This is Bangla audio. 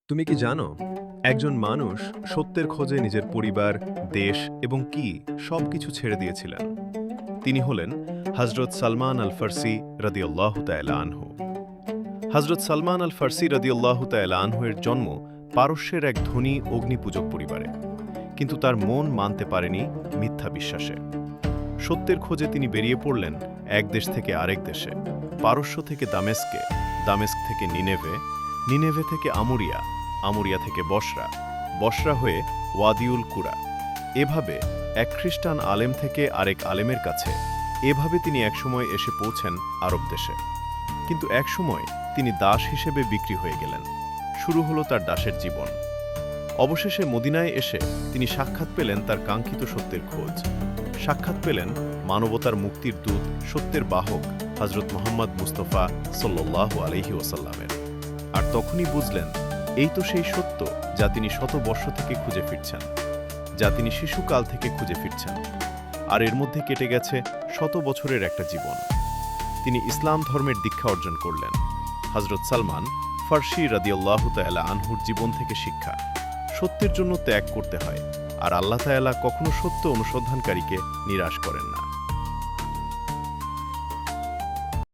তুমি কি জানো একজন মানুষ সত্যের খোঁজে নিজের পরিবার, দেশ এবং কি সবকিছু ছেড়ে দিয়েছিলেন? তিনি হলেন হযরত সালমান আল ফার্সি রাদিয়াল্লাহু তাআলা আনহু। হযরত সালমান আল ফার্সি রাদিয়াল্লাহু তাআলা আনহু-এর জন্ম পারস্যের এক ধনী অগ্নিপূজক পরিবারে। কিন্তু তার মন মানতে পারেনি মিথ্যা বিশ্বাসে। সত্যের খোঁজে তিনি বেরিয়ে পড়লেন এক দেশ থেকে আরেক দেশে, পারস্য থেকে দামেস্কে, দামেস্ক থেকে নিনেভে, নিনেভে থেকে আমুরিয়া, আমুরিয়া থেকে বসরা, বসরা হয়ে ওয়াদিউল কুরা। এভাবে এক খ্রিস্টান আলেম থেকে আরেক আলেমের কাছে, এভাবে তিনি একসময় এসে পৌঁছেন আরব দেশে। কিন্তু একসময় তিনি দাস হিসেবে বিক্রি হয়ে গেলেন। শুরু হলো তার দাসের জীবন। অবশেষে মদিনায় এসে তিনি সাক্ষাৎ পেলেন তার কাঙ্ক্ষিত সত্যের খোঁজ। সাক্ষাৎ পেলেন মানবতার মুক্তির দূত, সত্যের বাহক হযরত মুহাম্মদ মুস্তাফা সাল্লাল্লাহু আলাইহি ওয়াসাল্লামের। আর তখনই বুঝলেন, এই তো সেই সত্য যা তিনি শত বর্ষ থেকে খুঁজে ফিরছেন, যা তিনি শিশুকাল থেকে খুঁজে ফিরছেন। আর এর মধ্যে কেটে গেছে শত বছরের একটা জীবন। তিনি ইসলাম ধর্মের দীক্ষা অর্জন করলেন। হযরত সালমান ফার্সি রাদিয়াল্লাহু তাআলা আনহুর জীবন থেকে শিক্ষা: সত্যের জন্য ত্যাগ করতে হয়, আর আল্লাহ তাআলা কখনো সত্য অনুসন্ধানকারীকে নিরাশ করেন না।